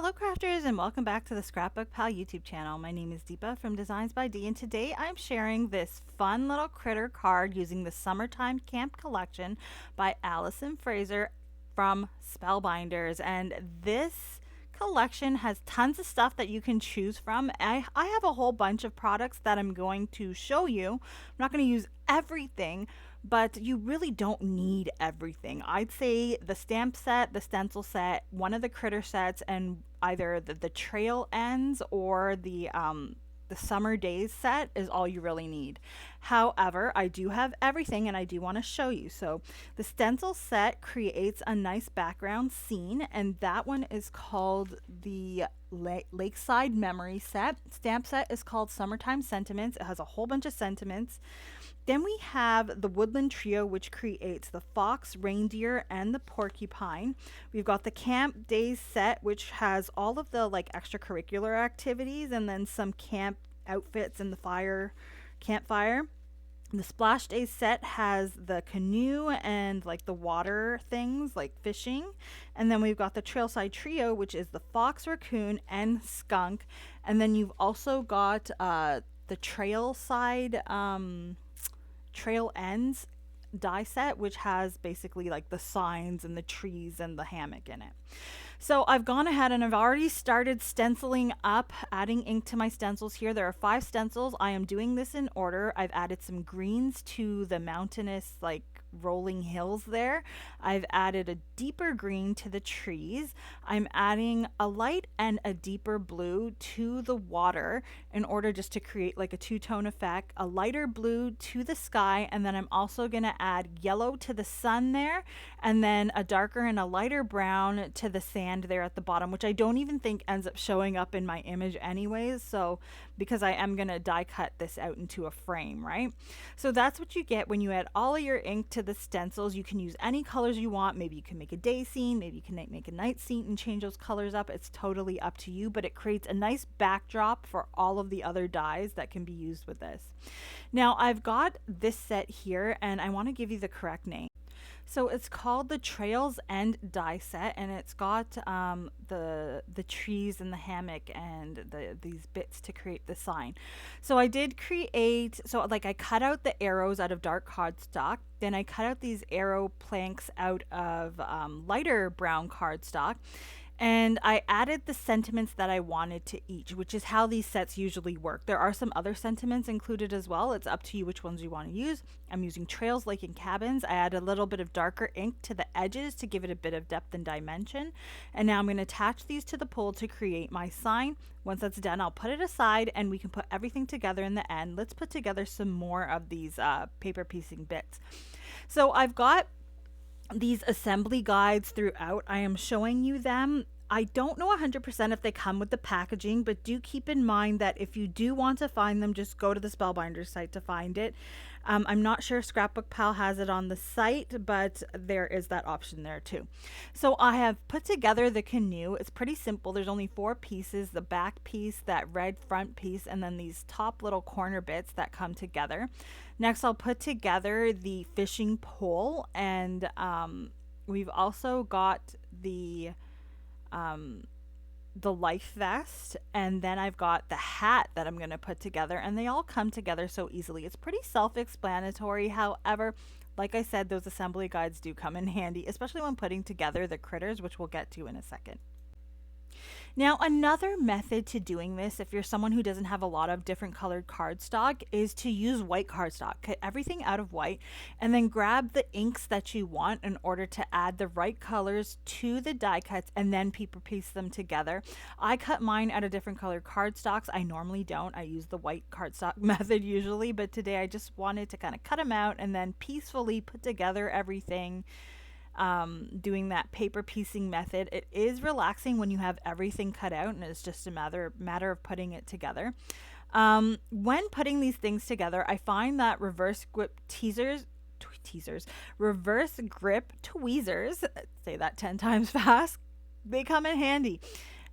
Hello crafters and welcome back to the ScrapbookPal YouTube channel. My name is Deepa from DeeZinesByD and today I'm sharing this fun little critter card using the Summertime Camp Collection by Alli Frazier from Spellbinders. And this collection has tons of stuff that you can choose from. I have a whole bunch of products that I'm going to show you. I'm not going to use everything, but you really don't need everything. I'd say the stamp set, the stencil set, one of the critter sets, and either the trail ends or the summer days set is all you really need. However, I do have everything and I do want to show you. So the stencil set creates a nice background scene, and that one is called the Lakeside memory set. Stamp set is called Summertime Sentiments. It has a whole bunch of sentiments. Then we have the Woodland Trio, which creates the fox, reindeer, and the porcupine. We've got the Camp Days set, which has all of the like extracurricular activities and then some camp outfits and the campfire. The Splash Days set has the canoe and like the water things like fishing. And then we've got the Trailside Trio, which is the fox, raccoon, and skunk. And then you've also got the Trailside Trail Ends die set, which has basically like the signs and the trees and the hammock in it. So I've gone ahead and I've already started stenciling up, adding ink to my stencils here. There are 5 stencils. I am doing this in order. I've added some greens to the mountainous like rolling hills there. I've added a deeper green to the trees. I'm adding a light and a deeper blue to the water in order just to create like a two-tone effect, a lighter blue to the sky, and then I'm also going to add yellow to the sun there, and then a darker and a lighter brown to the sand there at the bottom, which I don't even think ends up showing up in my image anyways, so because I am going to die cut this out into a frame, right? So that's what you get when you add all of your ink to the stencils. You can use any colors you want. Maybe you can make a day scene, maybe you can make a night scene and change those colors up. It's totally up to you, but it creates a nice backdrop for all of the other dies that can be used with this. Now I've got this set here and I want to give you the correct name. So it's called the Trails End die set, and it's got the trees and the hammock and these bits to create the sign. So I did create, so like I cut out the arrows out of dark cardstock, then I cut out these arrow planks out of lighter brown cardstock, and I added the sentiments that I wanted to each, which is how these sets usually work. There are some other sentiments included as well. It's up to you which ones you want to use. I'm using trails, lake, and cabins. I add a little bit of darker ink to the edges to give it a bit of depth and dimension. And now I'm going to attach these to the pole to create my sign. Once that's done, I'll put it aside and we can put everything together in the end. Let's put together some more of these paper piecing bits. So I've got these assembly guides throughout. I am showing you them. I don't know 100% if they come with the packaging, but do keep in mind that if you do want to find them, just go to the Spellbinders site to find it. I'm not sure ScrapbookPal has it on the site, but there is that option there too. So I have put together the canoe. It's pretty simple. There's only 4 pieces, the back piece, that red front piece, and then these top little corner bits that come together. Next, I'll put together the fishing pole, and we've also got the life vest, and then I've got the hat that I'm going to put together, and they all come together so easily. It's pretty self-explanatory. However, like I said, those assembly guides do come in handy, especially when putting together the critters, which we'll get to in a second. Now, another method to doing this, if you're someone who doesn't have a lot of different colored cardstock, is to use white cardstock. Cut everything out of white and then grab the inks that you want in order to add the right colors to the die cuts and then paper piece them together. I cut mine out of different colored cardstocks. I normally don't. I use the white cardstock method usually, but today I just wanted to kind of cut them out and then peacefully put together everything. Doing that paper piecing method. It is relaxing when you have everything cut out and it's just a matter of putting it together. When putting these things together, I find that reverse grip tweezers, say that 10 times fast, they come in handy.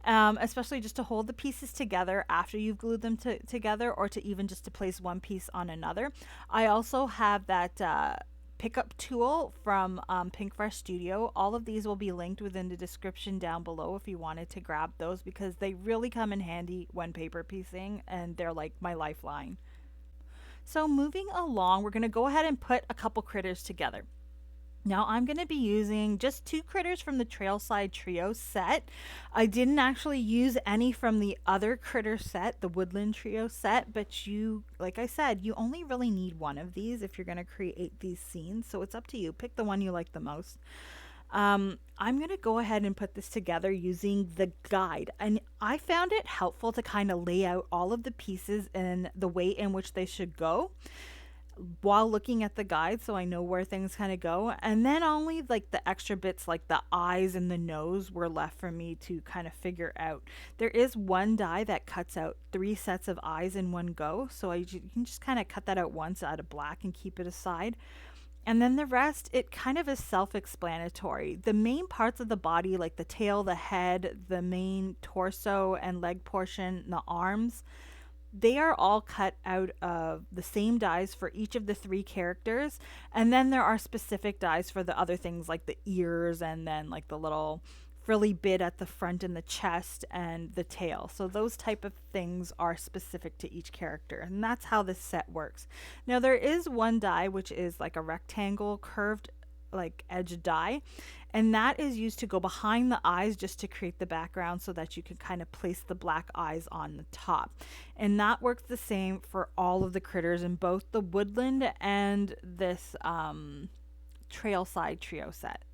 Especially just to hold the pieces together after you've glued them together, or to even just to place one piece on another. I also have that pickup tool from Pink Fresh Studio. All of these will be linked within the description down below if you wanted to grab those, because they really come in handy when paper piecing and they're like my lifeline. So moving along, we're going to go ahead and put a couple critters together. Now I'm going to be using just 2 critters from the Trailside Trio set. I didn't actually use any from the other critter set, the Woodland Trio set, but you, like I said, you only really need one of these if you're going to create these scenes. So it's up to you. Pick the one you like the most. I'm going to go ahead and put this together using the guide. And I found it helpful to kind of lay out all of the pieces and the way in which they should go while looking at the guide, so I know where things kind of go. And then only like the extra bits like the eyes and the nose were left for me to kind of figure out. There is one die that cuts out 3 sets of eyes in one go, so you can just kind of cut that out once out of black and keep it aside. And then the rest, it kind of is self-explanatory. The main parts of the body, like the tail, the head, the main torso and leg portion, the arms, they are all cut out of the same dies for each of the 3 characters. And then there are specific dies for the other things like the ears and then like the little frilly bit at the front and the chest and the tail. So those type of things are specific to each character. And that's how this set works. Now there is one die which is like a rectangle curved like edge die, and that is used to go behind the eyes just to create the background so that you can kind of place the black eyes on the top. And that works the same for all of the critters in both the Woodland and this Trailside Trio set.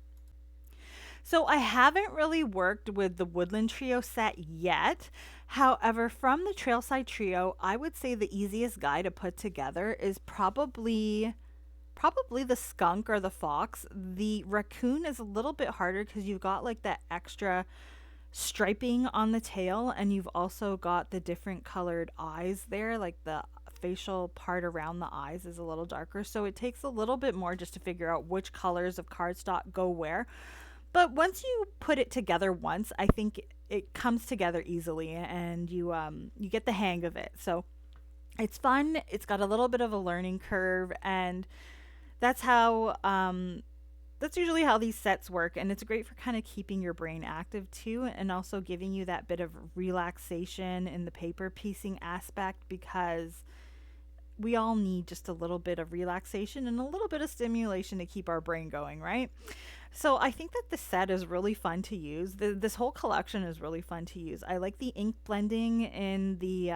So I haven't really worked with the Woodland Trio set yet. However, from the Trailside Trio, I would say the easiest guy to put together is probably the skunk or the fox. The raccoon is a little bit harder because you've got like that extra striping on the tail, and you've also got the different colored eyes there, like the facial part around the eyes is a little darker, so it takes a little bit more just to figure out which colors of cardstock go where. But once you put it together once, I think it comes together easily, and you get the hang of it. So it's fun. It's got a little bit of a learning curve, and that's usually how these sets work. And it's great for kind of keeping your brain active too, and also giving you that bit of relaxation in the paper piecing aspect, because we all need just a little bit of relaxation and a little bit of stimulation to keep our brain going, right? So I think that the set is really fun to use. This whole collection is really fun to use. I like the ink blending in the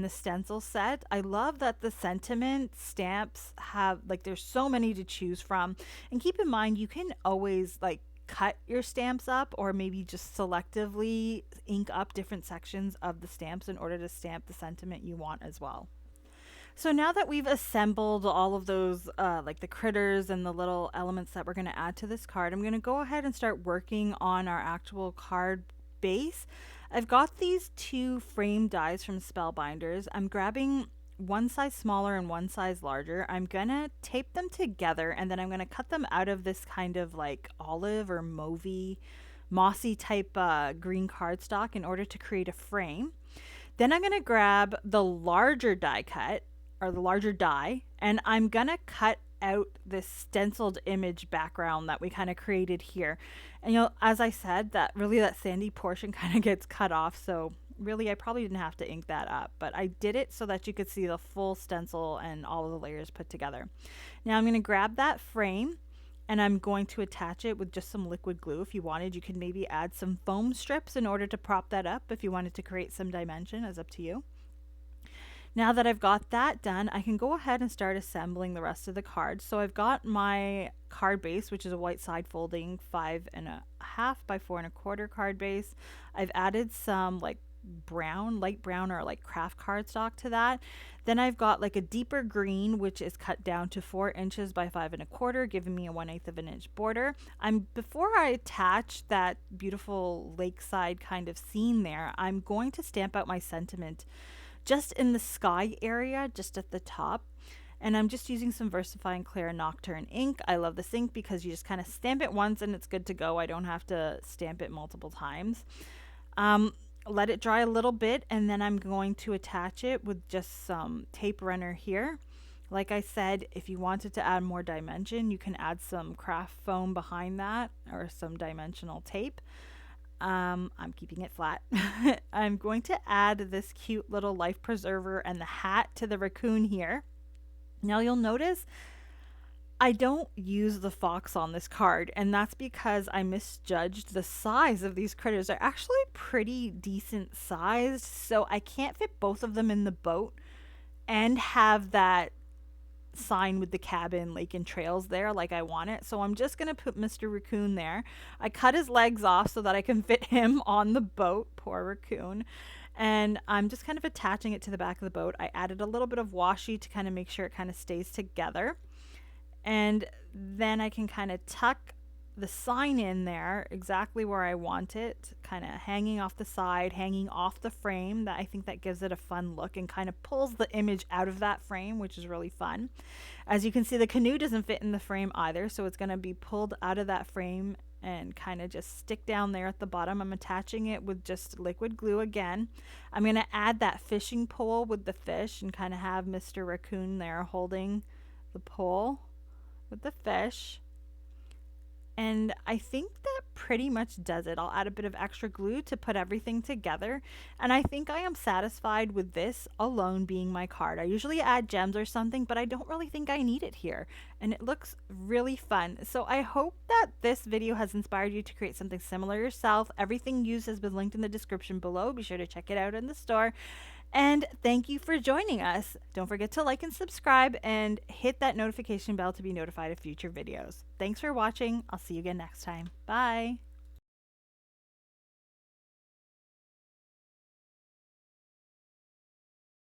stencil set. I love that the sentiment stamps have, like, there's so many to choose from. And keep in mind, you can always like cut your stamps up, or maybe just selectively ink up different sections of the stamps in order to stamp the sentiment you want as well. So now that we've assembled all of those, like the critters and the little elements that we're going to add to this card, I'm going to go ahead and start working on our actual card base. I've got these 2 frame dies from Spellbinders. I'm grabbing one size smaller and one size larger. I'm going to tape them together, and then I'm going to cut them out of this kind of like olive or mauvey, mossy type green cardstock in order to create a frame. Then I'm going to grab the larger die cut, or the larger die, and I'm going to cut out this stenciled image background that we kind of created here. And as I said, that sandy portion kind of gets cut off, so really I probably didn't have to ink that up, but I did it so that you could see the full stencil and all of the layers put together. Now I'm going to grab that frame, and I'm going to attach it with just some liquid glue. If you wanted, you could maybe add some foam strips in order to prop that up if you wanted to create some dimension. It's up to you. Now that I've got that done, I can go ahead and start assembling the rest of the cards. So I've got my card base, which is a white side folding 5.5 by 4.25 card base. I've added some like light brown or like craft cardstock to that. Then I've got like a deeper green, which is cut down to 4 inches by 5.25, giving me a 1/8 of an inch border. Before I attach that beautiful lakeside kind of scene there, I'm going to stamp out my sentiment just in the sky area, just at the top. And I'm just using some VersaFine Clear Nocturne ink. I love this ink because you just kind of stamp it once and it's good to go. I don't have to stamp it multiple times. Let it dry a little bit, and then I'm going to attach it with just some tape runner here. Like I said, if you wanted to add more dimension, you can add some craft foam behind that or some dimensional tape. I'm keeping it flat. I'm going to add this cute little life preserver and the hat to the raccoon here. Now you'll notice I don't use the fox on this card, and that's because I misjudged the size of these critters. They're actually pretty decent sized, so I can't fit both of them in the boat and have that sign with the cabin, lake, and trails there like I want it. So I'm just going to put Mr. Raccoon there. I cut his legs off so that I can fit him on the boat. Poor raccoon. And I'm just kind of attaching it to the back of the boat. I added a little bit of washi to kind of make sure it kind of stays together. And then I can kind of tuck the sign in there exactly where I want it, kind of hanging off the side, hanging off the frame. That I think that gives it a fun look and kind of pulls the image out of that frame, which is really fun. As you can see, the canoe doesn't fit in the frame either, so it's going to be pulled out of that frame and kind of just stick down there at the bottom. I'm attaching it with just liquid glue again. I'm going to add that fishing pole with the fish and kind of have Mr. Raccoon there holding the pole with the fish. And I think that pretty much does it. I'll add a bit of extra glue to put everything together. And I think I am satisfied with this alone being my card. I usually add gems or something, but I don't really think I need it here. And it looks really fun. So I hope that this video has inspired you to create something similar yourself. Everything used has been linked in the description below. Be sure to check it out in the store. And thank you for joining us. Don't forget to like and subscribe and hit that notification bell to be notified of future videos. Thanks for watching. I'll see you again next time. Bye.